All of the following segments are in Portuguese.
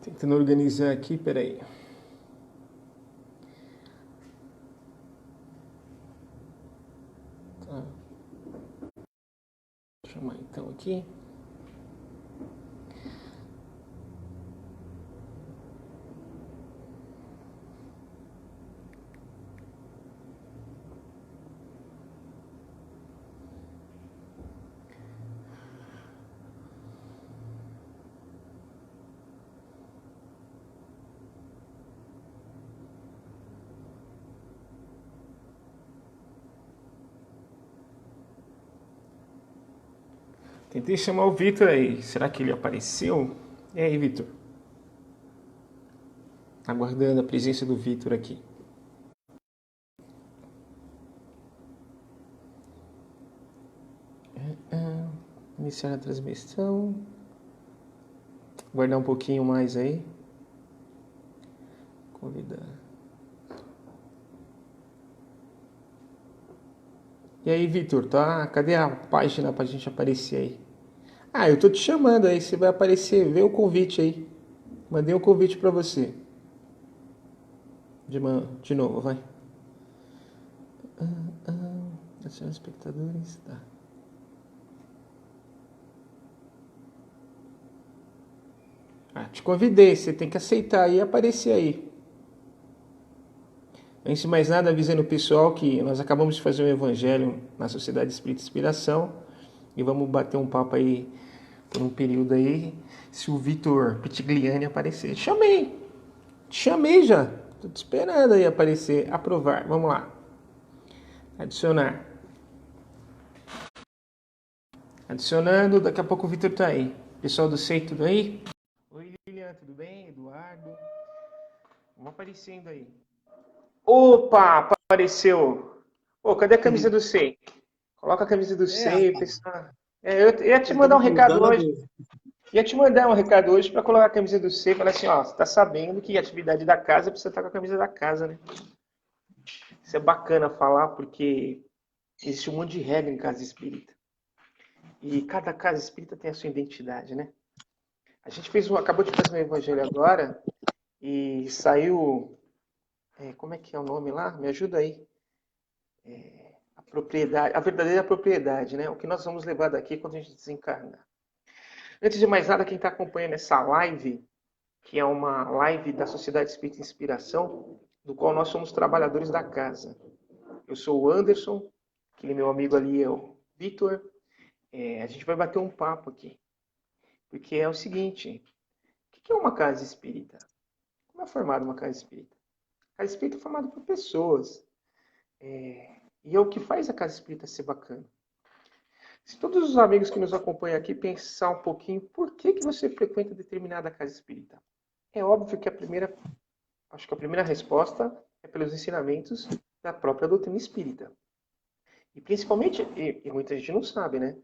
Tentando organizar aqui, peraí. Tá. Vou chamar então aqui. Tentei chamar o Vitor aí. Será que ele apareceu? E aí, Vitor? Aguardando a presença do Vitor aqui. Iniciar a transmissão. Guardar um pouquinho mais aí. Convidar. E aí, Vitor, tá? Cadê a página pra gente aparecer aí? Ah, eu tô te chamando aí, você vai aparecer, vê o convite aí. Mandei um convite pra você. De novo, vai. Adicionar espectadores, tá. Te convidei, você tem que aceitar e aparecer aí. Antes de mais nada, avisando o pessoal que nós acabamos de fazer um evangelho na Sociedade Espírita Inspiração e vamos bater um papo aí por um período aí, se o Vitor Pitigliani aparecer. Te chamei já. Tô te esperando aí aparecer, aprovar. Vamos lá. Adicionar. Adicionando, daqui a pouco o Vitor tá aí. Pessoal do SEI, tudo aí? Oi, Lilian, tudo bem? Eduardo. Vamos aparecendo aí. Opa, apareceu. Ô, cadê a camisa do SEI? Coloca a camisa do SEI, Rapaz, pessoal. Eu ia te eu mandar estava um recado hoje. mudando. Ia te mandar um recado hoje para colocar a camisa do SEI e falar assim, ó, você tá sabendo que a atividade da casa precisa estar com a camisa da casa, né? Isso é bacana falar porque existe um monte de regra em casa espírita. E cada casa espírita tem a sua identidade, né? A gente acabou de fazer um evangelho agora e saiu, como é que é o nome lá? Me ajuda aí. A propriedade, a verdadeira propriedade, né? O que nós vamos levar daqui quando a gente desencarnar. Antes de mais nada, quem está acompanhando essa live, que é uma live da Sociedade Espírita Inspiração, do qual nós somos trabalhadores da casa. Eu sou o Anderson, aquele meu amigo ali é o Vitor. A gente vai bater um papo aqui, porque é o seguinte: o que é uma casa espírita? Como é formada uma casa espírita? A casa espírita é formada por pessoas, e é o que faz a casa espírita ser bacana. Se todos os amigos que nos acompanham aqui pensar um pouquinho por que você frequenta determinada casa espírita, é óbvio que acho que a primeira resposta é pelos ensinamentos da própria doutrina espírita. E principalmente, e muita gente não sabe, né?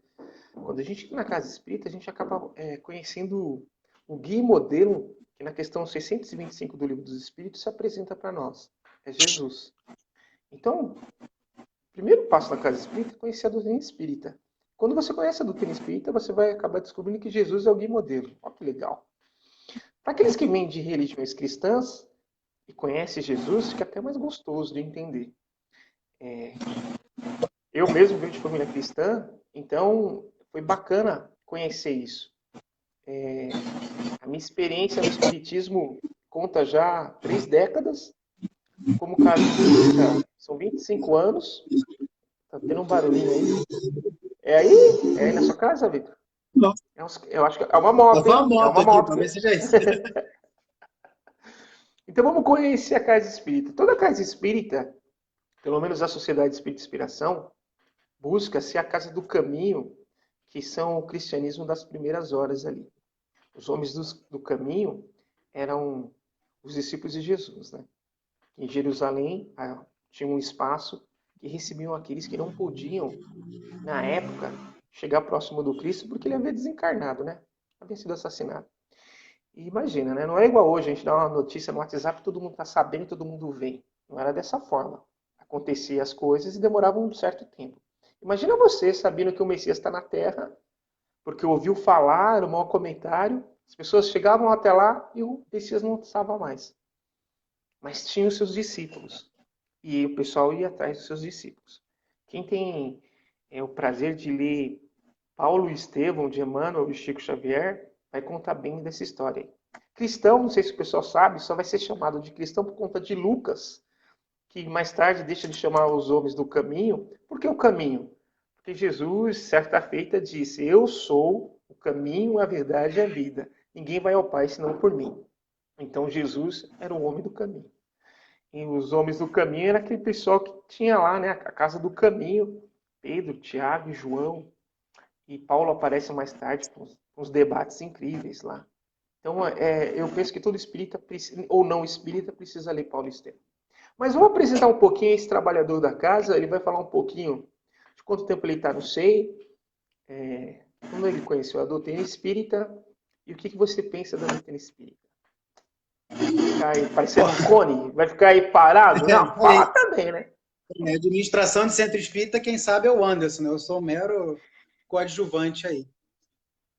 Quando a gente na casa espírita, a gente acaba conhecendo o guia e modelo que na questão 625 do Livro dos Espíritos se apresenta para nós. É Jesus. Então, o primeiro passo na casa espírita é conhecer a doutrina espírita. Quando você conhece a doutrina espírita, você vai acabar descobrindo que Jesus é o guia e modelo. Olha que legal. Para aqueles que vêm de religiões cristãs e conhecem Jesus, fica até mais gostoso de entender. Eu mesmo venho de família cristã, então foi bacana conhecer isso. A minha experiência no Espiritismo conta já 3 décadas. Como casa espírita, são 25 anos. Tá tendo um barulhinho aí. É aí? É aí na sua casa, Vitor? Não, Eu acho que é uma moto, passou uma hein? É moto uma aqui, moto. talvez seja isso. Então vamos conhecer a casa espírita. Toda casa espírita, pelo menos a Sociedade Espírita Inspiração, busca ser a casa do caminho, que são o cristianismo das primeiras horas ali. Os homens do caminho eram os discípulos de Jesus, né? Em Jerusalém tinha um espaço que recebiam aqueles que não podiam, na época, chegar próximo do Cristo porque ele havia desencarnado, né? Havia sido assassinado. E imagina, né? Não é igual hoje, a gente dá uma notícia no WhatsApp, todo mundo está sabendo, todo mundo vem. Não era dessa forma. Acontecia as coisas e demorava um certo tempo. Imagina você sabendo que o Messias está na Terra, porque ouviu falar, o mau comentário, As pessoas chegavam até lá e o Messias não estava mais. Mas tinha os seus discípulos. E o pessoal ia atrás dos seus discípulos. Quem tem o prazer de ler Paulo e Estevão, de Emmanuel e Chico Xavier, vai contar bem dessa história aí. Cristão, não sei se o pessoal sabe, só vai ser chamado de cristão por conta de Lucas, que mais tarde deixa de chamar os homens do caminho. Por que o caminho? Porque Jesus, certa feita, disse: Eu sou o caminho, a verdade e a vida. Ninguém vai ao Pai senão por mim. Então Jesus era o homem do caminho. E os homens do caminho era aquele pessoal que tinha lá, né, a casa do caminho, Pedro, Tiago e João. E Paulo aparece mais tarde com uns debates incríveis lá. Então, eu penso que todo espírita, ou não espírita, precisa ler Paulo e Estevão. Mas vamos apresentar um pouquinho esse trabalhador da casa. Ele vai falar um pouquinho de quanto tempo ele está no SEI, como ele conheceu a doutrina espírita e o que você pensa da doutrina espírita. Ficar aí parecendo um cone? Vai ficar aí parado? Não, fala também, né? Administração de centro espírita, quem sabe é o Anderson, né? Eu sou um mero coadjuvante aí.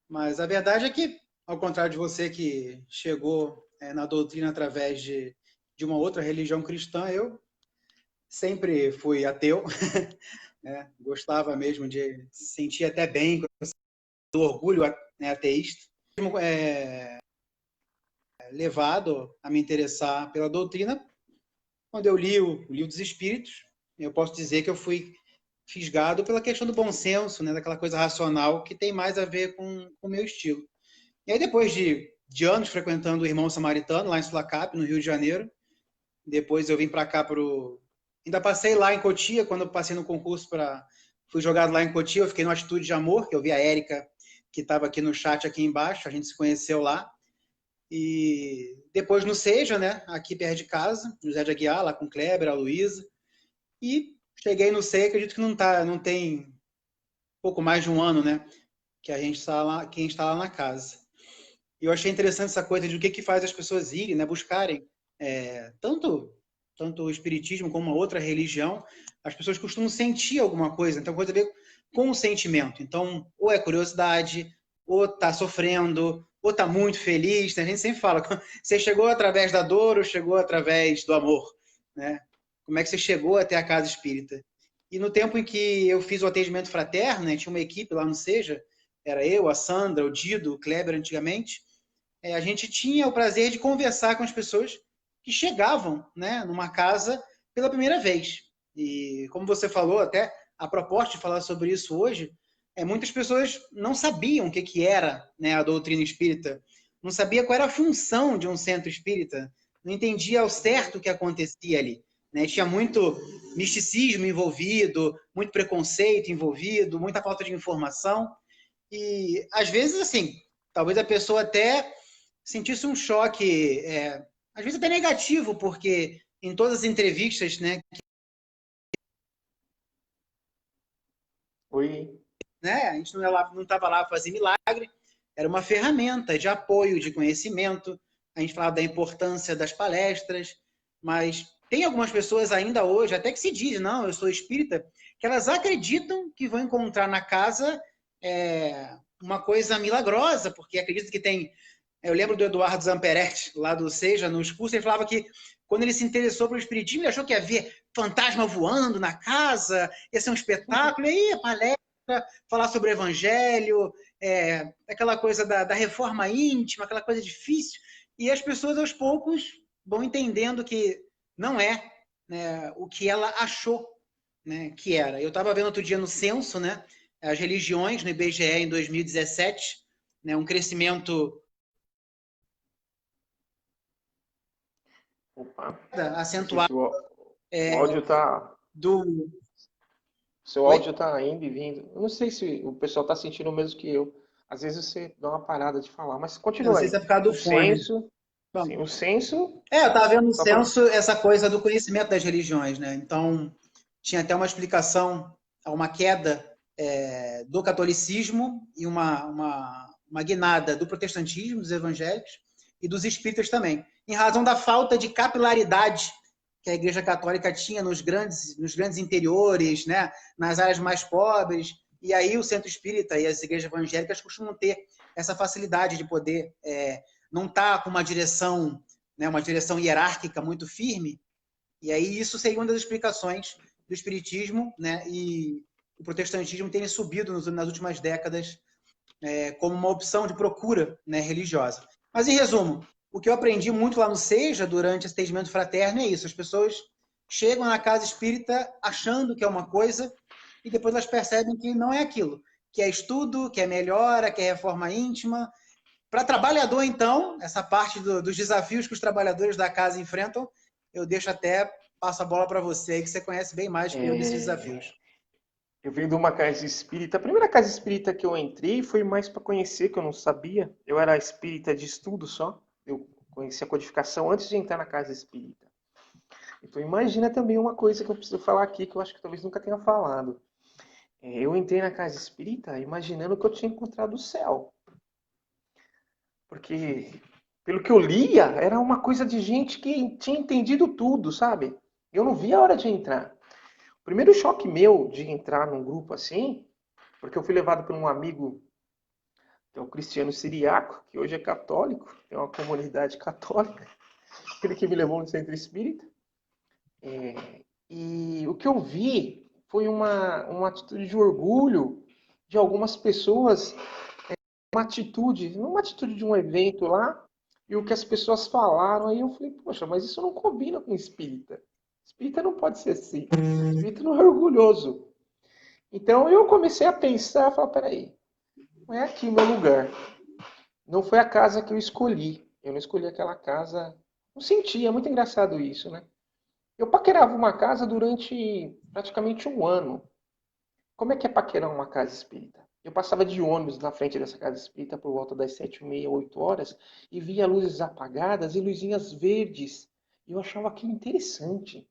Mas a verdade é que, ao contrário de você que chegou na doutrina através de uma outra religião cristã, eu sempre fui ateu, né? Gostava mesmo de se sentir até bem com o orgulho, né, ateísta. Levado a me interessar pela doutrina, quando eu li o Livro dos Espíritos, eu posso dizer que eu fui fisgado pela questão do bom senso, né, daquela coisa racional que tem mais a ver com o meu estilo. E aí, depois de anos frequentando o Irmão Samaritano, lá em Sulacap, no Rio de Janeiro, depois eu vim para cá ainda passei lá em Cotia, quando eu passei no concurso fui jogado lá em Cotia, eu fiquei no Atitude de Amor, que eu vi a Érica, que estava aqui no chat aqui embaixo, a gente se conheceu lá. E depois no Seja, né, aqui perto de casa, José de Aguiar, lá com o Kleber, a Luísa. E cheguei no SEI, acredito que não tem pouco mais de um ano, né, que a gente está lá na casa. E eu achei interessante essa coisa de o que faz as pessoas irem, né, buscarem tanto o espiritismo como uma outra religião. As pessoas costumam sentir alguma coisa, então coisa a ver com o sentimento. Então, ou é curiosidade, ou está sofrendo, ou está muito feliz, né? A gente sempre fala, você chegou através da dor ou chegou através do amor, né? Como é que você chegou até a casa espírita? E no tempo em que eu fiz o atendimento fraterno, né, tinha uma equipe lá no Seja, era eu, a Sandra, o Dido, o Kleber antigamente, a gente tinha o prazer de conversar com as pessoas que chegavam, né, numa casa pela primeira vez. E como você falou, até a proposta de falar sobre isso hoje, muitas pessoas não sabiam o que era, né, a doutrina espírita, não sabia qual era a função de um centro espírita, não entendia ao certo o que acontecia ali, né? Tinha muito misticismo envolvido, muito preconceito envolvido, muita falta de informação. E às vezes, assim, talvez a pessoa até sentisse um choque, às vezes até negativo, porque em todas as entrevistas, né, Oi. né, a gente não estava lá para fazer milagre, era uma ferramenta de apoio, de conhecimento. A gente falava da importância das palestras, mas tem algumas pessoas ainda hoje, até que se diz, não, eu sou espírita, que elas acreditam que vão encontrar na casa uma coisa milagrosa, porque acreditam que tem... Eu lembro do Eduardo Zamperetti, lá do Seja, nos cursos, ele falava que quando ele se interessou pelo espiritismo, ele achou que ia ver fantasma voando na casa, ia ser um espetáculo, e aí a palestra, falar sobre o evangelho, aquela coisa da reforma íntima, aquela coisa difícil, e as pessoas aos poucos vão entendendo que não é, né, o que ela achou, né, que era. Eu estava vendo outro dia no censo, né, as religiões no IBGE em 2017, né, um crescimento Opa. acentuado O áudio tá... do... Seu Oi? áudio tá indo e vindo. Eu não sei se o pessoal tá sentindo o mesmo que eu. Às vezes você dá uma parada de falar, mas Eu não continua sei se aí. é por causa do O fone. censo, Bom, sim, o censo, eu estava vendo no só para... censo essa coisa do conhecimento das religiões, né? Então, tinha até uma explicação a uma queda do catolicismo e uma guinada do protestantismo, dos evangélicos e dos espíritas também, em razão da falta de capilaridade que a Igreja Católica tinha nos grandes interiores, né? Nas áreas mais pobres. E aí o centro espírita e as igrejas evangélicas costumam ter essa facilidade de poder não estar com uma direção, né, uma direção hierárquica muito firme. E aí isso seria uma das explicações do espiritismo, né, e o protestantismo terem subido nas últimas décadas como uma opção de procura, né, religiosa. Mas, em resumo, o que eu aprendi muito lá no Seja, durante esse atendimento fraterno, é isso. As pessoas chegam na casa espírita achando que é uma coisa e depois elas percebem que não é aquilo. Que é estudo, que é melhora, que é reforma íntima. Para trabalhador, então, essa parte dos desafios que os trabalhadores da casa enfrentam, eu deixo até, passo a bola para você, que você conhece bem mais que eu desses desafios. Eu venho de uma casa espírita. A primeira casa espírita que eu entrei foi mais para conhecer, que eu não sabia. Eu era espírita de estudo só. Eu conhecia a codificação antes de entrar na casa espírita. Então imagina também uma coisa que eu preciso falar aqui, que eu acho que talvez nunca tenha falado. Eu entrei na casa espírita imaginando que eu tinha encontrado o céu. Porque, pelo que eu lia, era uma coisa de gente que tinha entendido tudo, sabe? Eu não via a hora de entrar. O primeiro choque meu de entrar num grupo assim, porque eu fui levado por um amigo, que é o Cristiano Siriaco, que hoje é católico, tem uma comunidade católica, aquele que me levou no centro espírita. E o que eu vi foi uma atitude de orgulho de algumas pessoas, uma atitude de um evento lá, e o que as pessoas falaram, aí eu falei, poxa, mas isso não combina com espírita. Espírita não pode ser assim. Espírita não é orgulhoso. Então eu comecei a pensar, falar, peraí, não é aqui o meu lugar. Não foi a casa que eu escolhi. Eu não escolhi aquela casa. Não senti, é muito engraçado isso, né? Eu paquerava uma casa durante praticamente um ano. Como é que é paquerar uma casa espírita? Eu passava de ônibus na frente dessa casa espírita por volta das 7h30, 8 horas e via luzes apagadas e luzinhas verdes. E eu achava aquilo interessante.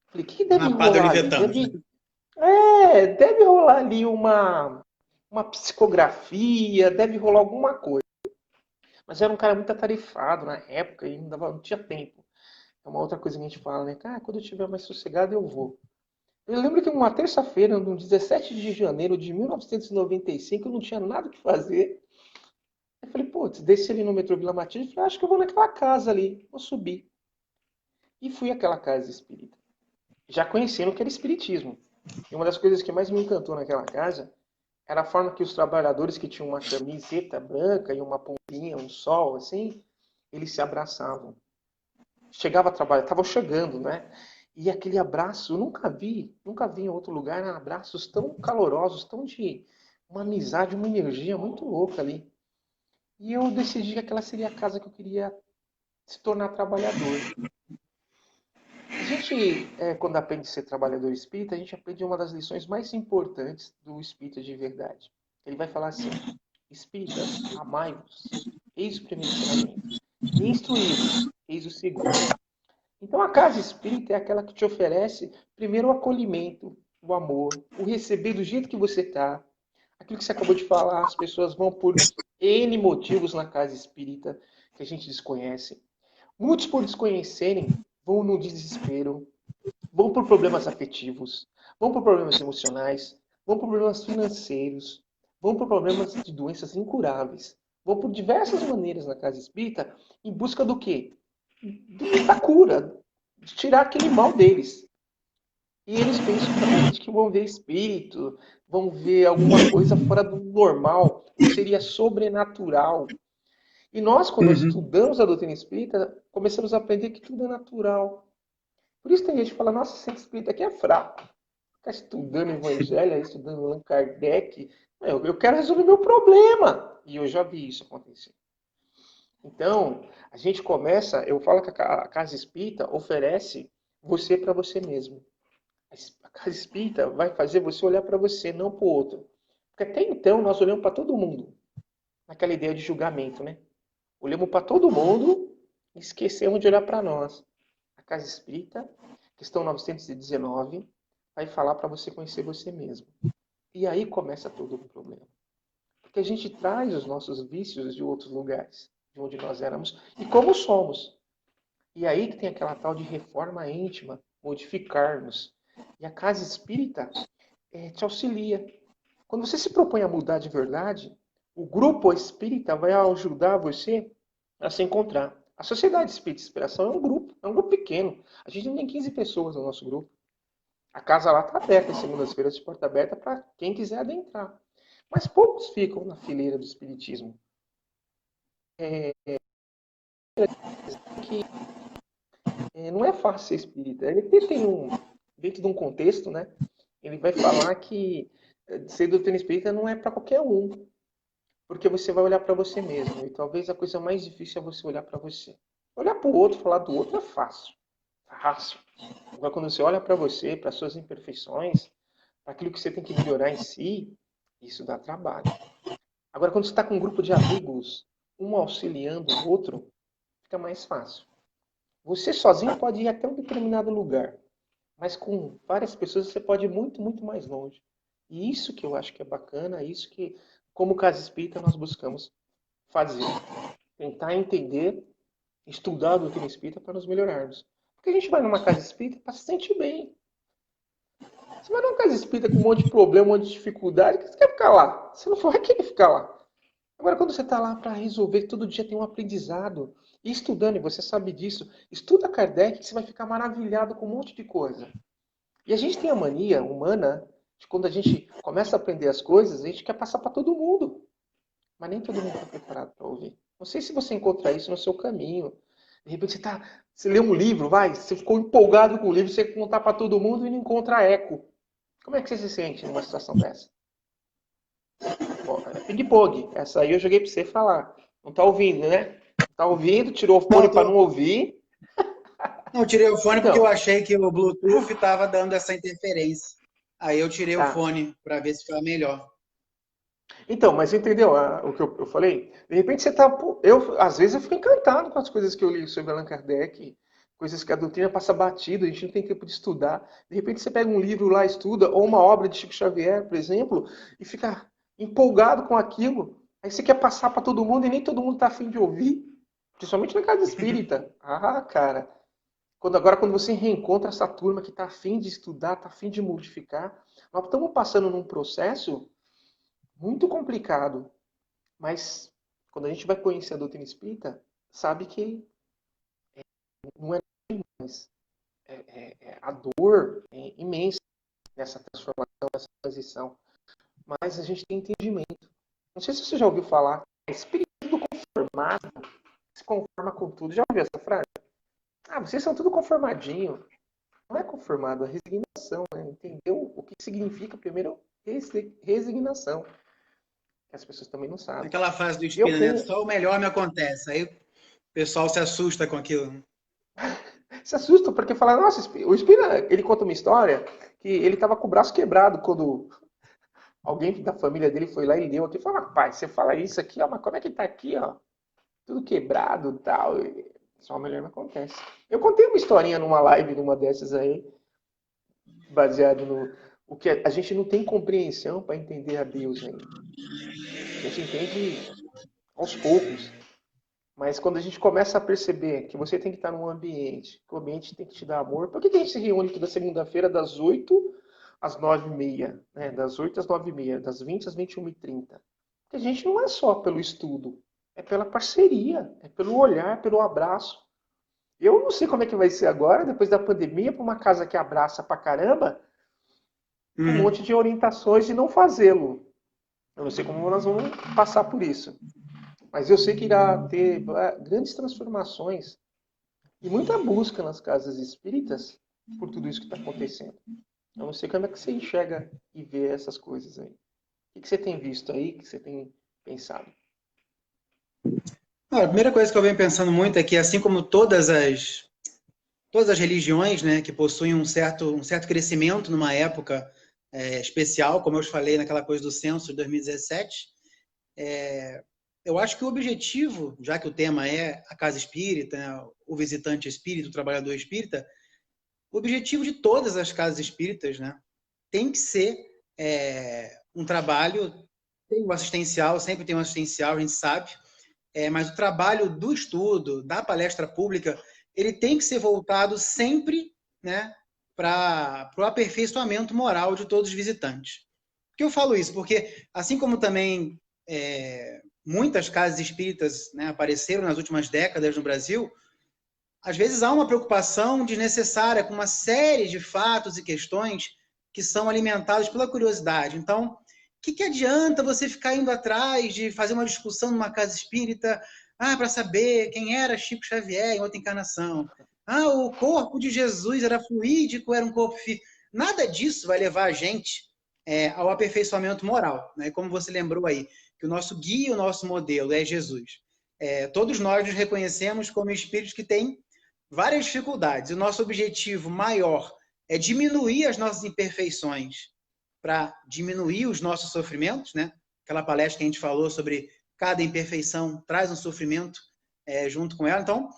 Falei, o que deve Na Padre rolar ali? Olivetano. Deve rolar ali uma psicografia, deve rolar alguma coisa. Mas eu era um cara muito atarefado na época e não tinha tempo. É uma outra coisa que a gente fala, né? Ah, quando eu estiver mais sossegado eu vou. Eu lembro que uma terça-feira, no 17 de janeiro de 1995, eu não tinha nada que fazer. Eu falei, putz, desci ali no metrô Vila Matilde e falei, acho que eu vou naquela casa ali, vou subir. E fui àquela casa espírita, já conhecendo o que era espiritismo. E uma das coisas que mais me encantou naquela casa era a forma que os trabalhadores que tinham uma camiseta branca e uma pompinha, um sol, assim, eles se abraçavam. Chegava a trabalhar, estavam chegando, né? E aquele abraço, eu nunca vi em outro lugar abraços tão calorosos, tão de uma amizade, uma energia muito louca ali. E eu decidi que aquela seria a casa que eu queria se tornar trabalhador. A gente, quando aprende a ser trabalhador espírita, a gente aprende uma das lições mais importantes do espírita de verdade. Ele vai falar assim: espíritas, amai-vos, eis o primeiro ensinamento. E instruí-vos, eis o segundo. Então a casa espírita é aquela que te oferece primeiro o acolhimento, o amor, o receber do jeito que você está. Aquilo que você acabou de falar, as pessoas vão por N motivos na casa espírita que a gente desconhece. Muitos, por desconhecerem, vão no desespero, vão por problemas afetivos, vão por problemas emocionais, vão por problemas financeiros, vão por problemas de doenças incuráveis, vão por diversas maneiras na casa espírita em busca do quê? Da cura, de tirar aquele mal deles. E eles pensam realmente que vão ver espírito, vão ver alguma coisa fora do normal, que seria sobrenatural. E nós, quando estudamos a doutrina espírita, começamos a aprender que tudo é natural. Por isso tem gente que fala, nossa, esse espírita aqui é fraco. Ficar estudando Evangelho, estudando Allan Kardec. Eu quero resolver meu problema. E eu já vi isso acontecer. Então, a gente começa, eu falo que a casa espírita oferece você para você mesmo. A casa espírita vai fazer você olhar para você, não para o outro. Porque até então nós olhamos para todo mundo. Naquela ideia de julgamento, né? Olhamos para todo mundo e esquecemos de olhar para nós. A casa espírita, questão 919, vai falar para você conhecer você mesmo. E aí começa todo o problema. Porque a gente traz os nossos vícios de outros lugares, de onde nós éramos e como somos. E aí que tem aquela tal de reforma íntima, modificarmos. E a casa espírita te auxilia. Quando você se propõe a mudar de verdade, O grupo espírita vai ajudar você a se encontrar. A Sociedade Espírita de Inspiração é um grupo pequeno. A gente tem 15 pessoas no nosso grupo. A casa lá está aberta, às segundas-feiras, de porta aberta para quem quiser adentrar. Mas poucos ficam na fileira do Espiritismo. Não é fácil ser espírita. Ele tem dentro de um contexto, né? Ele vai falar que ser doutrina espírita não é para qualquer um, porque você vai olhar para você mesmo. E talvez a coisa mais difícil é você olhar para você. Olhar para o outro, falar do outro é fácil. Fácil. Agora, quando você olha para você, para suas imperfeições, para aquilo que você tem que melhorar em si, isso dá trabalho. Agora, quando você está com um grupo de amigos, um auxiliando o outro, fica mais fácil. Você sozinho pode ir até um determinado lugar, mas com várias pessoas você pode ir muito, muito mais longe. E isso que eu acho que é bacana, isso que, como Casa Espírita, nós buscamos fazer. Tentar entender, estudar a doutrina espírita para nos melhorarmos. Porque a gente vai numa casa espírita para se sentir bem. Você vai numa casa espírita com um monte de problema, um monte de dificuldade, que você quer ficar lá? Você não vai querer ficar lá. Agora, quando você está lá para resolver, todo dia tem um aprendizado. E estudando, e você sabe disso, estuda Kardec que você vai ficar maravilhado com um monte de coisa. E a gente tem a mania humana de quando a gente começa a aprender as coisas, a gente quer passar para todo mundo. Mas nem todo mundo está preparado para ouvir. Não sei se você encontra isso no seu caminho. De repente você lê um livro, você ficou empolgado com o livro, você quer contar para todo mundo e não encontra eco. Como é que você se sente numa situação dessa? Ping-pong. Essa aí eu joguei para você falar. Não tá ouvindo, né? Não tá ouvindo, tirou o fone para não ouvir. Não, tirei o fone porque eu Então, achei que o Bluetooth estava dando essa interferência. Aí eu tirei o tá. fone para ver se ficava melhor. Então, mas entendeu o que eu falei? De repente você tá. Às vezes eu fico encantado com as coisas que eu li sobre Allan Kardec, coisas que a doutrina passa batido, a gente não tem tempo de estudar. De repente você pega um livro lá, estuda, ou uma obra de Chico Xavier, por exemplo, e fica empolgado com aquilo. Aí você quer passar para todo mundo e nem todo mundo está afim de ouvir. Principalmente na casa espírita. Ah, cara. Quando você reencontra essa turma que está afim de estudar, está afim de modificar, nós estamos passando num processo muito complicado. Mas quando a gente vai conhecer a doutrina espírita, sabe que não é mais. A dor é imensa nessa transformação, nessa transição. Mas a gente tem entendimento. Não sei se você já ouviu falar, espírito conformado se conforma com tudo. Já ouviu essa frase? Ah, vocês são tudo conformadinho. Não é conformado, é resignação. Né? Entendeu o que significa, primeiro, resignação. Que as pessoas também não sabem. Aquela frase do Eu Espírito, né? tenho. Só o melhor me acontece. Aí o pessoal se assusta com aquilo. Se assusta porque fala, nossa, o Espírito, ele conta uma história que ele estava com o braço quebrado quando alguém da família dele foi lá e leu aqui e falou, rapaz, você fala isso aqui, ó, mas como é que tá aqui, ó? Tudo quebrado e tal. Só melhor não acontece. Eu contei uma historinha numa live, numa dessas aí, baseado no o que a gente não tem compreensão para entender a Deus ainda. A gente entende aos poucos. Mas quando a gente começa a perceber que você tem que estar num ambiente, que o ambiente tem que te dar amor, por que a gente se reúne toda segunda-feira das 8 às 9h30? Né? Das 8 às 9h30, das 20 às 21h30? Porque a gente não é só pelo estudo, é pela parceria, é pelo olhar, pelo abraço. Eu não sei como é que vai ser agora, depois da pandemia, para uma casa que abraça pra caramba, com um monte de orientações de não fazê-lo. Eu não sei como nós vamos passar por isso. Mas eu sei que irá ter grandes transformações e muita busca nas casas espíritas por tudo isso que está acontecendo. Eu não sei como é que você enxerga e vê essas coisas aí. O que você tem visto aí, o que você tem pensado? A primeira coisa que eu venho pensando muito é que, assim como todas as religiões, né, que possuem um certo crescimento numa época especial, como eu falei naquela coisa do censo de 2017, eu acho que o objetivo, já que o tema é a casa espírita, né, o visitante espírita, o trabalhador espírita, o objetivo de todas as casas espíritas, né, tem que ser um trabalho, tem um assistencial, sempre tem um assistencial, a gente sabe, mas o trabalho do estudo, da palestra pública, ele tem que ser voltado sempre, né, para o aperfeiçoamento moral de todos os visitantes. Por que eu falo isso? Porque, assim como também muitas casas espíritas, né, apareceram nas últimas décadas no Brasil, às vezes há uma preocupação desnecessária com uma série de fatos e questões que são alimentados pela curiosidade. Então, o que adianta você ficar indo atrás de fazer uma discussão numa casa espírita, para saber quem era Chico Xavier em outra encarnação? O corpo de Jesus era fluídico, era um corpo físico. Nada disso vai levar a gente ao aperfeiçoamento moral, né? Como você lembrou aí, que o nosso guia, o nosso modelo é Jesus. Todos nós nos reconhecemos como espíritos que têm várias dificuldades. O nosso objetivo maior é diminuir as nossas imperfeições para diminuir os nossos sofrimentos, né? Aquela palestra que a gente falou sobre cada imperfeição traz um sofrimento junto com ela. Então,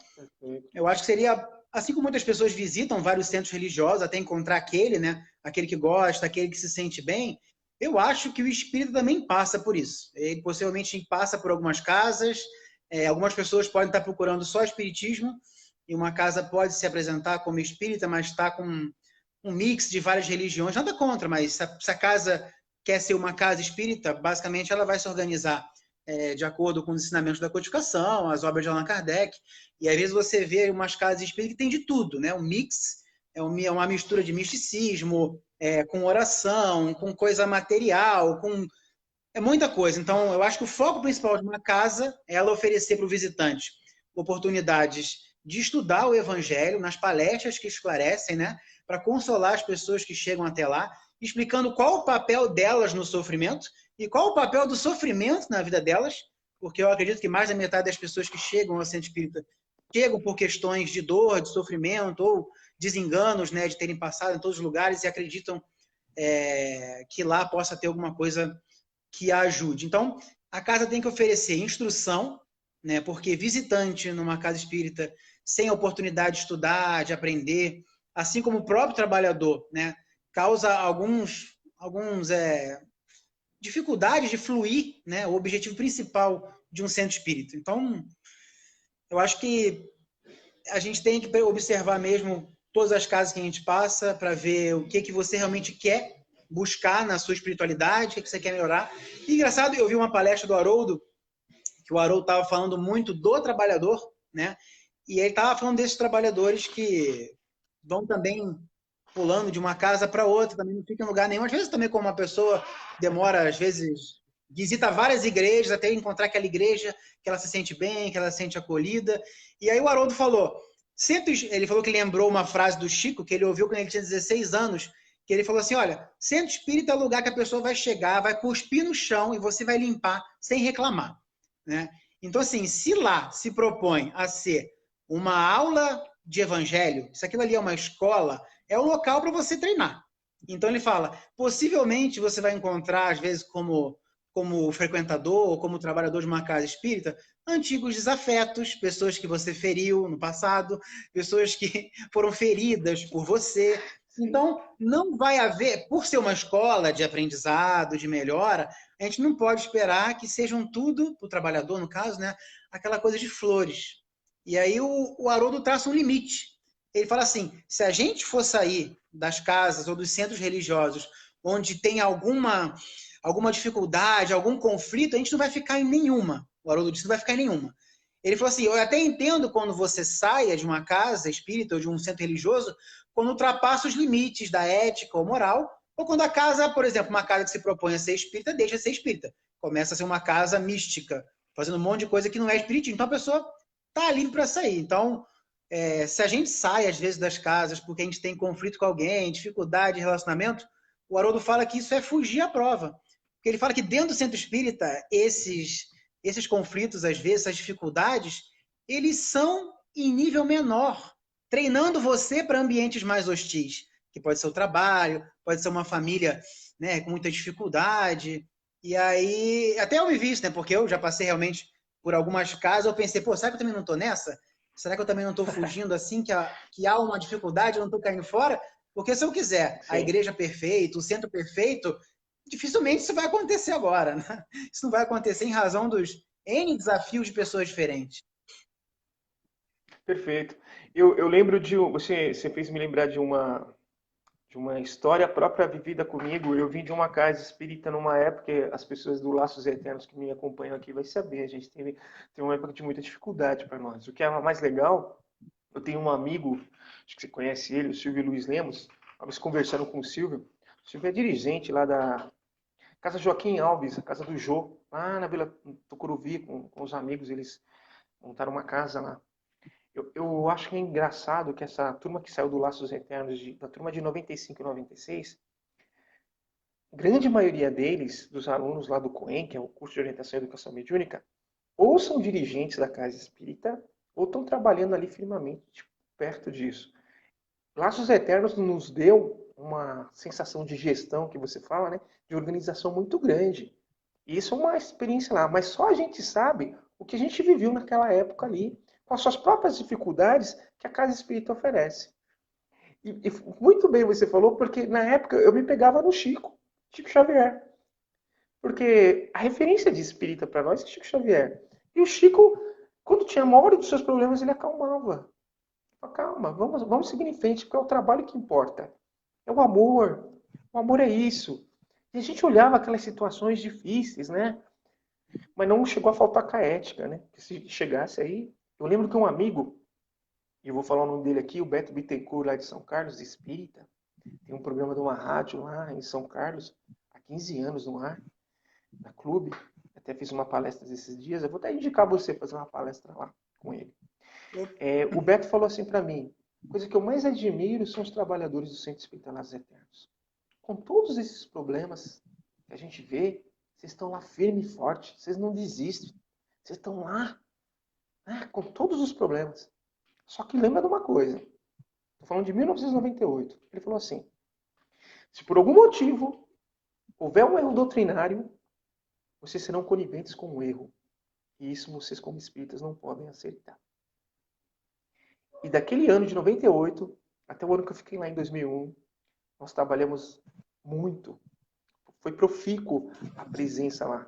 eu acho que seria, assim como muitas pessoas visitam vários centros religiosos até encontrar aquele, né? Aquele que gosta, aquele que se sente bem, eu acho que o espírito também passa por isso. Ele possivelmente passa por algumas casas, algumas pessoas podem estar procurando só espiritismo, e uma casa pode se apresentar como espírita, mas está com um mix de várias religiões. Nada contra, mas se a casa quer ser uma casa espírita, basicamente ela vai se organizar de acordo com os ensinamentos da codificação, as obras de Allan Kardec. E às vezes você vê umas casas espíritas que tem de tudo, né? Um mix, uma mistura de misticismo, com oração, com coisa material, é muita coisa. Então, eu acho que o foco principal de uma casa é ela oferecer para o visitante oportunidades de estudar o Evangelho nas palestras que esclarecem, né? Para consolar as pessoas que chegam até lá, explicando qual o papel delas no sofrimento e qual o papel do sofrimento na vida delas, porque eu acredito que mais da metade das pessoas que chegam ao centro espírita chegam por questões de dor, de sofrimento ou desenganos, né, de terem passado em todos os lugares e acreditam que lá possa ter alguma coisa que a ajude. Então, a casa tem que oferecer instrução, né, porque visitante numa casa espírita sem a oportunidade de estudar, de aprender, assim como o próprio trabalhador, né, causa alguns dificuldades de fluir, né, o objetivo principal de um centro espírita. Então, eu acho que a gente tem que observar mesmo todas as casas que a gente passa para ver o que você realmente quer buscar na sua espiritualidade, o que você quer melhorar. E, engraçado, eu vi uma palestra do Haroldo, que o Haroldo estava falando muito do trabalhador, né? E ele estava falando desses trabalhadores que vão também pulando de uma casa para outra, também não fica em lugar nenhum. Às vezes também como uma pessoa demora, às vezes, visita várias igrejas até encontrar aquela igreja que ela se sente bem, que ela se sente acolhida. E aí o Haroldo falou, ele falou que lembrou uma frase do Chico, que ele ouviu quando ele tinha 16 anos, que ele falou assim, olha, centro espírita é o lugar que a pessoa vai chegar, vai cuspir no chão e você vai limpar sem reclamar, né? Então, assim, se lá se propõe a ser uma aula de evangelho, se aquilo ali é uma escola, é o local para você treinar. Então ele fala, possivelmente você vai encontrar, às vezes, como frequentador ou como trabalhador de uma casa espírita, antigos desafetos, pessoas que você feriu no passado, pessoas que foram feridas por você. Então, não vai haver, por ser uma escola de aprendizado, de melhora, a gente não pode esperar que sejam tudo, para o trabalhador, no caso, né, aquela coisa de flores. E aí o Haroldo traça um limite. Ele fala assim, se a gente for sair das casas ou dos centros religiosos onde tem alguma dificuldade, algum conflito, a gente não vai ficar em nenhuma. O Haroldo disse, não vai ficar em nenhuma. Ele falou assim, eu até entendo quando você saia de uma casa espírita ou de um centro religioso, quando ultrapassa os limites da ética ou moral, ou quando a casa, por exemplo, uma casa que se propõe a ser espírita, deixa de ser espírita. Começa a ser uma casa mística, fazendo um monte de coisa que não é espiritismo. Então a pessoa está livre para sair. Então, se a gente sai, às vezes, das casas porque a gente tem conflito com alguém, dificuldade de relacionamento, o Haroldo fala que isso é fugir à prova. Porque ele fala que dentro do centro espírita, esses conflitos, às vezes, essas dificuldades, eles são em nível menor, treinando você para ambientes mais hostis, que pode ser o trabalho, pode ser uma família, né, com muita dificuldade. E aí, até eu me vi isso, né, porque eu já passei realmente por algumas casas, eu pensei, pô, será que eu também não estou nessa? Será que eu também não estou fugindo assim, que há uma dificuldade, eu não estou caindo fora? Porque se eu quiser a igreja perfeita, o centro perfeito, dificilmente isso vai acontecer agora, né? Isso não vai acontecer em razão dos N desafios de pessoas diferentes. Perfeito. Eu lembro você fez me lembrar de de uma história própria vivida comigo. Eu vim de uma casa espírita numa época, as pessoas do Laços Eternos que me acompanham aqui vai saber, a gente teve uma época de muita dificuldade para nós. O que é mais legal, eu tenho um amigo, acho que você conhece ele, o Silvio Luiz Lemos, estava conversando com o Silvio. O Silvio é dirigente lá da Casa Joaquim Alves, a casa do Jô, lá na Vila Tucuruvi, com os amigos, eles montaram uma casa lá. Eu acho que é engraçado que essa turma que saiu do Laços Eternos, da turma de 95 e 96, grande maioria deles, dos alunos lá do COEM, que é o curso de orientação e educação mediúnica, ou são dirigentes da casa espírita, ou estão trabalhando ali firmemente tipo, perto disso. Laços Eternos nos deu uma sensação de gestão, que você fala, né, de organização muito grande. E isso é uma experiência lá, mas só a gente sabe o que a gente viveu naquela época ali, com as suas próprias dificuldades que a casa espírita oferece. E muito bem você falou, porque na época eu me pegava no Chico Xavier. Porque a referência de espírita para nós é Chico Xavier. E o Chico, quando tinha a maioria dos seus problemas, ele acalmava. Calma, vamos seguir em frente, porque é o trabalho que importa. É o amor. O amor é isso. E a gente olhava aquelas situações difíceis, né? Mas não chegou a faltar caética, né? Se chegasse aí... Eu lembro que um amigo, e eu vou falar o nome dele aqui, o Beto Bittencourt, lá de São Carlos, espírita, tem um programa de uma rádio lá em São Carlos, há 15 anos no ar, na Clube. Até fiz uma palestra esses dias. Eu vou até indicar você fazer uma palestra lá com ele. O Beto falou assim para mim, a coisa que eu mais admiro são os trabalhadores do Centro Espírita Laços Eternos. Com todos esses problemas que a gente vê, vocês estão lá firme e forte, vocês não desistem, vocês estão lá, né, com todos os problemas. Só que lembra de uma coisa, estou falando de 1998, ele falou assim, se por algum motivo houver um erro doutrinário, vocês serão coniventes com o erro. E isso vocês como espíritas não podem aceitar. E daquele ano de 98 até o ano que eu fiquei lá em 2001, nós trabalhamos muito. Foi profícuo a presença lá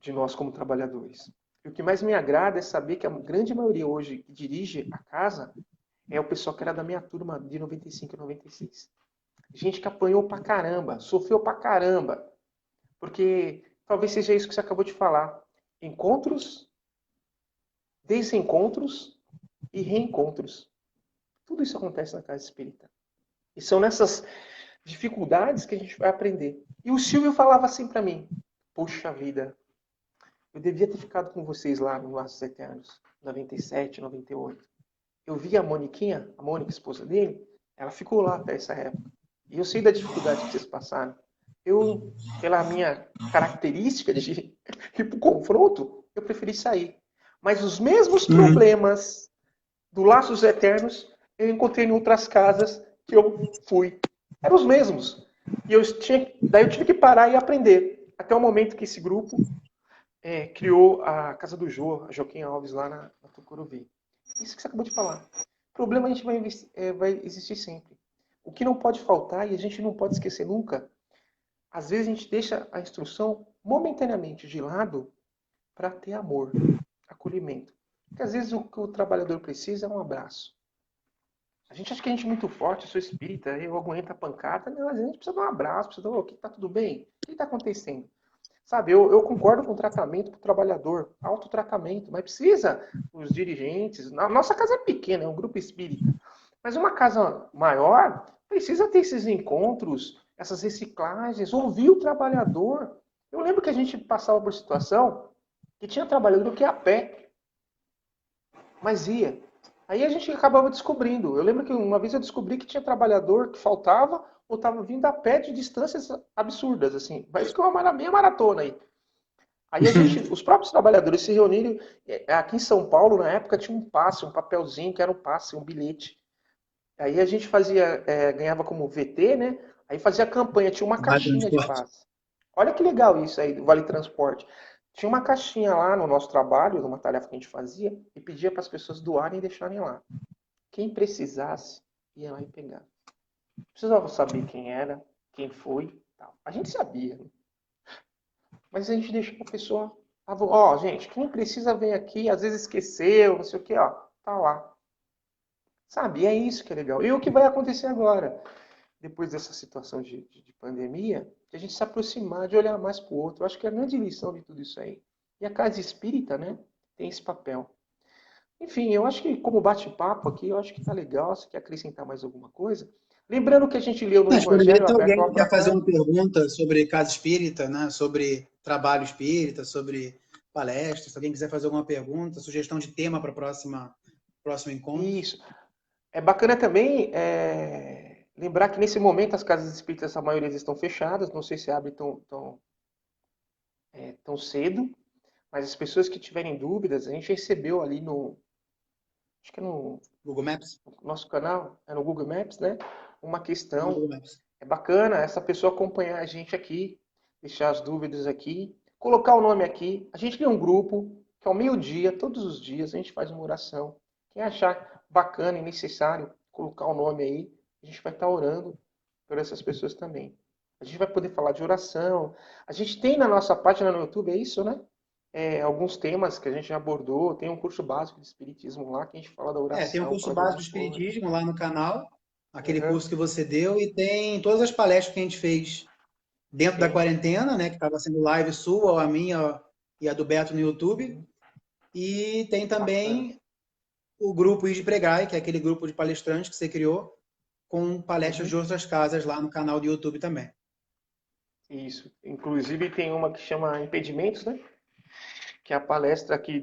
de nós como trabalhadores. E o que mais me agrada é saber que a grande maioria hoje que dirige a casa é o pessoal que era da minha turma de 95 e 96. Gente que apanhou pra caramba, sofreu pra caramba. Porque talvez seja isso que você acabou de falar. Encontros, desencontros e reencontros. Tudo isso acontece na casa espírita. E são nessas dificuldades que a gente vai aprender. E o Silvio falava assim para mim, puxa vida, eu devia ter ficado com vocês lá no Laços Eternos, 97, 98. Eu vi a Moniquinha, a Mônica, esposa dele, ela ficou lá até essa época. E eu sei da dificuldade que vocês passaram. Eu, pela minha característica de ir para o confronto, eu preferi sair. Mas os mesmos problemas do Laços Eternos eu encontrei em outras casas que eu fui. Eram os mesmos. E daí eu tive que parar e aprender. Até o momento que esse grupo criou a Casa do Jô, a Joaquim Alves, lá na Tucuruvi. Isso que você acabou de falar. Problema a gente vai existir sempre. O que não pode faltar, e a gente não pode esquecer nunca, às vezes a gente deixa a instrução momentaneamente de lado para ter amor, acolhimento. Porque às vezes o que o trabalhador precisa é um abraço. A gente acha que a gente é muito forte, eu sou espírita, eu aguento a pancada. Não, às vezes a gente precisa de um abraço, precisa de que tá tudo bem? O que está acontecendo? Sabe, eu concordo com o tratamento para o trabalhador, autotratamento, mas precisa os dirigentes. A nossa casa é pequena, é um grupo espírita. Mas uma casa maior precisa ter esses encontros, essas reciclagens, ouvir o trabalhador. Eu lembro que a gente passava por situação que tinha trabalhador que ia a pé, mas ia. Aí a gente acabava descobrindo. Eu lembro que uma vez eu descobri que tinha trabalhador que faltava ou estava vindo a pé de distâncias absurdas, assim. Mas que é uma meia maratona aí. Aí os próprios trabalhadores se reuniram. Aqui em São Paulo, na época, tinha um passe, um papelzinho que era um passe, um bilhete. Aí a gente ganhava como VT, né? Aí fazia campanha, tinha uma caixinha de passe. Olha que legal isso aí, do Vale Transporte. Tinha uma caixinha lá no nosso trabalho, numa tarefa que a gente fazia, e pedia para as pessoas doarem e deixarem lá. Quem precisasse, ia lá e pegava. Precisava saber quem era, quem foi. Tal. A gente sabia, né? Mas a gente deixou a pessoa... Ó, gente, quem precisa vem aqui, às vezes esqueceu, não sei o que, ó, tá lá. Sabe, e é isso que é legal. E o que vai acontecer agora? depois dessa situação de pandemia, de a gente se aproximar, de olhar mais para o outro. Eu acho que é a grande lição de tudo isso aí. E a casa espírita, né, tem esse papel. Enfim, eu acho que como bate-papo aqui, eu acho que tá legal. Você quer acrescentar mais alguma coisa? Lembrando que a gente leu no Mas poderia Evangelho ter Aberto ao alguém que quer fazer Abraão. uma pergunta sobre casa espírita, né? Sobre trabalho espírita, sobre palestras. Se alguém quiser fazer alguma pergunta, sugestão de tema para próximo encontro. Isso. É bacana também lembrar que nesse momento as casas espíritas, a maioria estão fechadas. Não sei se abrem tão cedo, mas as pessoas que tiverem dúvidas, a gente recebeu ali acho que é no Google Maps? nosso canal, é no Google Maps, né? Uma Não, questão. Google Maps. É bacana essa pessoa acompanhar a gente aqui, deixar as dúvidas aqui, colocar o nome aqui. A gente tem um grupo que ao meio-dia, todos os dias, a gente faz uma oração. Quem achar bacana e necessário colocar o nome aí, a gente vai estar orando por essas pessoas também. A gente vai poder falar de oração. A gente tem na nossa página no YouTube, é isso, né? Alguns temas que a gente já abordou. Tem um curso básico de Espiritismo lá que a gente fala da Tem um oração, curso fala de básico de orações. Espiritismo lá no canal, aquele Uhum, curso que você deu, e tem todas as palestras que a gente fez dentro da tem. quarentena, né? Que estava sendo live sua, a minha e a do Beto no YouTube. Uhum, E tem bacana. também o grupo Ide Pregai, que é aquele grupo de palestrantes que você criou, com palestras de Uhum. outras casas lá no canal do YouTube também. Isso. Inclusive tem uma que chama Impedimentos, né? Que é a palestra aqui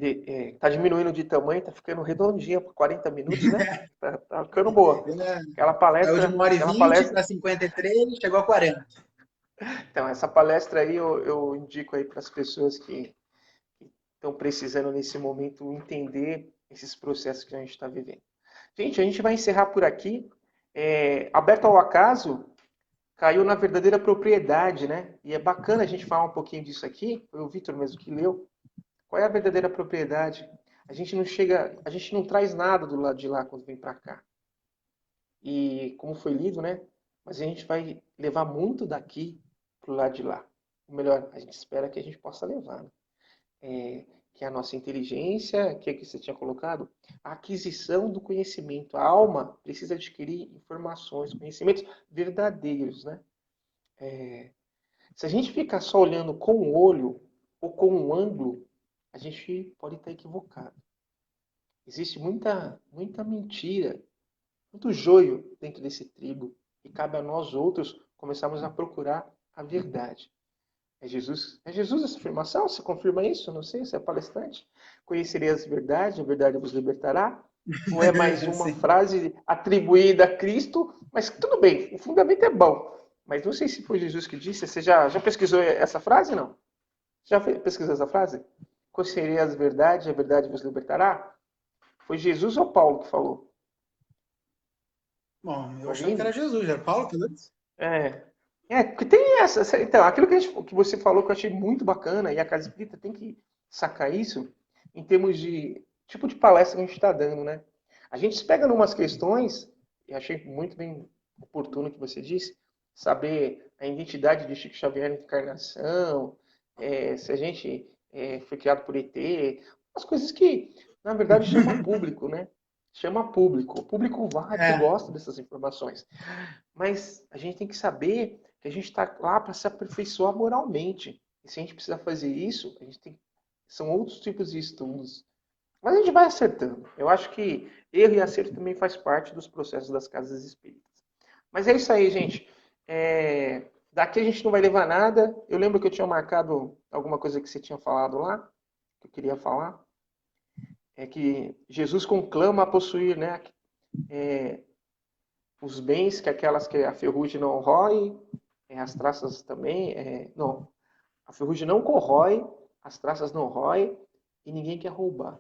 tá diminuindo de tamanho, tá ficando redondinha por 40 minutos, né? Tá ficando boa. Saiu de 1 hora e Aquela 20 palestra. para 53, chegou a 40. Então, essa palestra aí eu indico aí para as pessoas que estão precisando nesse momento entender esses processos que a gente está vivendo. Gente, a gente vai encerrar por aqui. Aberto ao acaso, caiu na verdadeira propriedade, né? E é bacana a gente falar um pouquinho disso aqui. Foi o Vitor mesmo que leu. Qual é a verdadeira propriedade? A gente não traz nada do lado de lá quando vem para cá. E como foi lido, né? Mas a gente vai levar muito daqui pro lado de lá. Ou melhor, a gente espera que a gente possa levar, né? Que é a nossa inteligência, que é que você tinha colocado, a aquisição do conhecimento. A alma precisa adquirir informações, conhecimentos verdadeiros, né? Se a gente ficar só olhando com o olho ou com um ângulo, a gente pode estar equivocado. Existe muita mentira, muito joio dentro desse trigo. E cabe a nós outros começarmos a procurar a verdade. É Jesus essa afirmação? Você confirma isso? Não sei, você é palestrante. Conhecerei as verdades, a verdade vos libertará. Ou é mais uma Sim. frase atribuída a Cristo? Mas tudo bem, o fundamento é bom. Mas não sei se foi Jesus que disse. Você já pesquisou essa frase? Não? Já pesquisou essa frase? Conhecerei as verdades, a verdade vos libertará? Foi Jesus ou Paulo que falou? Bom, Tá eu achava que era ouvindo? Jesus, era Paulo que falou isso? É. Porque tem essa. Então, aquilo que você falou que eu achei muito bacana, e a Casa Espírita tem que sacar isso em termos de tipo de palestra que a gente está dando, né? A gente se pega numas questões, e achei muito bem oportuno o que você disse, saber a identidade de Chico Xavier na encarnação, se a gente foi criado por ET, as coisas que, na verdade, chama público, né? Chama público. O público vai porque É, gosta dessas informações. Mas a gente tem que saber que a gente está lá para se aperfeiçoar moralmente. E se a gente precisa fazer isso, são outros tipos de estudos. Mas a gente vai acertando. Eu acho que erro e acerto também faz parte dos processos das casas espíritas. Mas é isso aí, gente. Daqui a gente não vai levar nada. Eu lembro que eu tinha marcado alguma coisa que você tinha falado lá, que eu queria falar. É que Jesus conclama a possuir, né? Os bens que aquelas que a ferrugem não rói, as traças também, não, a ferrugem não corrói, as traças não rói e ninguém quer roubar.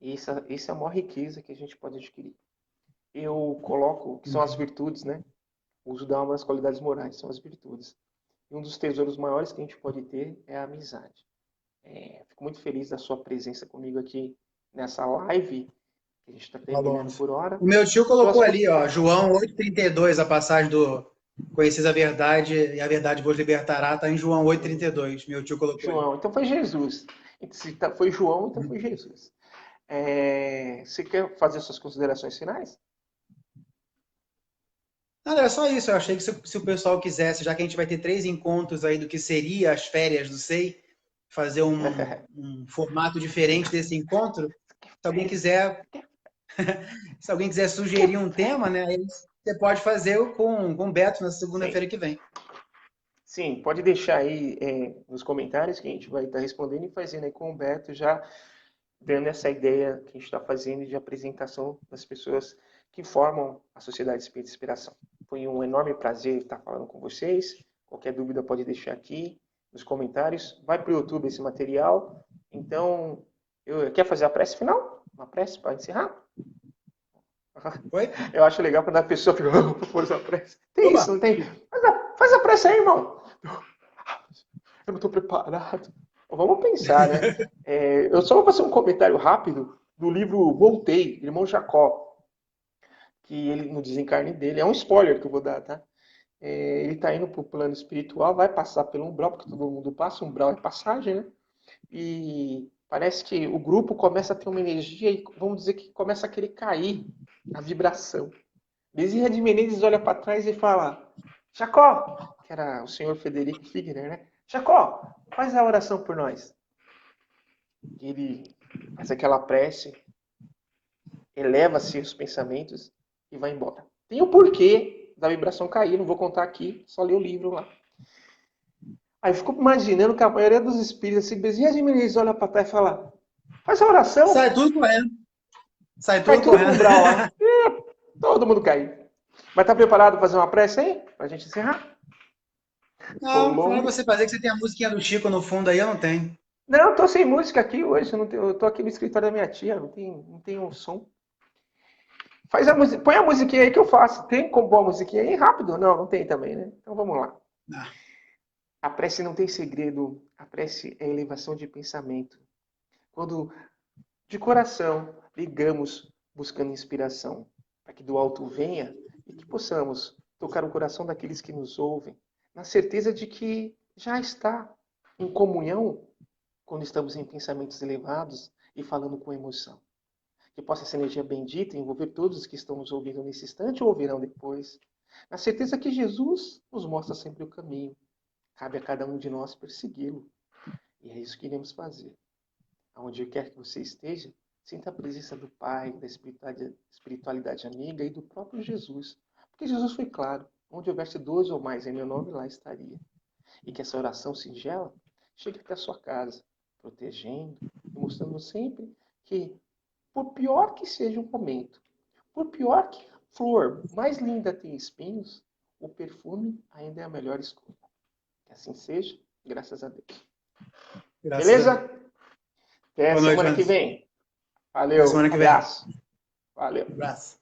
E essa é a maior riqueza que a gente pode adquirir. Eu coloco que são as virtudes, né? O uso da alma nas qualidades morais, são as virtudes. E um dos tesouros maiores que a gente pode ter é a amizade. Fico muito feliz da sua presença comigo aqui nessa live, que a gente está falou. terminando por hora. O meu tio Estou colocou ali, ó, João 8,32, a passagem do Conheceis a verdade e a verdade vos libertará, tá em João 8,32. Meu tio colocou ali. João, então foi Jesus. Se foi João, então foi Jesus. Você quer fazer suas considerações finais? Não, era só isso. Eu achei que se o pessoal quisesse, já que a gente vai ter 3 encontros aí do que seria as férias do SEI, fazer um formato diferente desse encontro, se alguém quiser, se alguém quiser sugerir um tema, né, aí você pode fazer com o Beto na Sim. segunda-feira que vem. Sim, pode deixar aí nos comentários que a gente vai estar respondendo e fazendo aí com o Beto, já dando essa ideia que a gente está fazendo de apresentação das pessoas que formam a Sociedade Espírita Inspiração. Foi um enorme prazer estar falando com vocês. Qualquer dúvida pode deixar aqui nos comentários. Vai para o YouTube esse material. Então, quer fazer a prece final? Uma prece para encerrar? Oi? Eu acho legal quando a pessoa fica, vou fazer a prece. Tem Opa! isso, não tem? Faz a prece aí, irmão. Eu não estou preparado. Vamos pensar, né? Eu só vou fazer um comentário rápido do livro Voltei, Irmão Jacó, que ele, no desencarne dele, é um spoiler que eu vou dar, tá? Ele está indo para o plano espiritual, vai passar pelo umbral, porque todo mundo passa, umbral é passagem, né? E parece que o grupo começa a ter uma energia e vamos dizer que começa a querer cair a vibração. Bezerra de Menezes olha para trás e fala: Jacó, que era o senhor Frederico Figner, né? Jacó, faz a oração por nós. Ele faz aquela prece, eleva-se os pensamentos e vai embora. Tem o porquê da vibração cair, não vou contar aqui, só ler o livro lá. Aí eu fico imaginando que a maioria dos espíritos, assim, Bezerra de Menezes olha para trás e fala: faz a Sai oração, tudo correndo. Sai cai tudo tudo pro correndo. umbral lá. Todo mundo cai. Mas tá preparado para fazer uma prece aí? Pra gente encerrar? Foi Não, fala longo. você fazer que você tem a musiquinha do Chico no fundo aí, eu não tenho. Não, eu tô sem música aqui hoje. Eu tô aqui no escritório da minha tia, não tem um som. Faz a música, põe a musiquinha aí que eu faço. Tem como pôr a musiquinha aí rápido? Não, não tem também, né? Então vamos lá. Não. A prece não tem segredo. A prece é elevação de pensamento. Quando de coração ligamos buscando inspiração, para que do alto venha e que possamos tocar o coração daqueles que nos ouvem, na certeza de que já está em comunhão quando estamos em pensamentos elevados e falando com emoção. Que possa essa energia bendita envolver todos os que estão nos ouvindo nesse instante ou ouvirão depois. Na certeza que Jesus nos mostra sempre o caminho. Cabe a cada um de nós persegui-lo. E é isso que iremos fazer. Aonde quer que você esteja, sinta a presença do Pai, da espiritualidade amiga e do próprio Jesus. Porque Jesus foi claro: onde houvesse 12 ou mais em meu nome, lá estaria. E que essa oração singela chegue até a sua casa, protegendo e mostrando sempre que, por pior que seja o momento, por pior que a flor mais linda tenha espinhos, o perfume ainda é a melhor escolha. Que assim seja, graças a Deus. Graças a Deus. Beleza? Até Boa noite, semana que Anderson. vem. Até Valeu, semana que vem. abraço. Valeu. Abraço.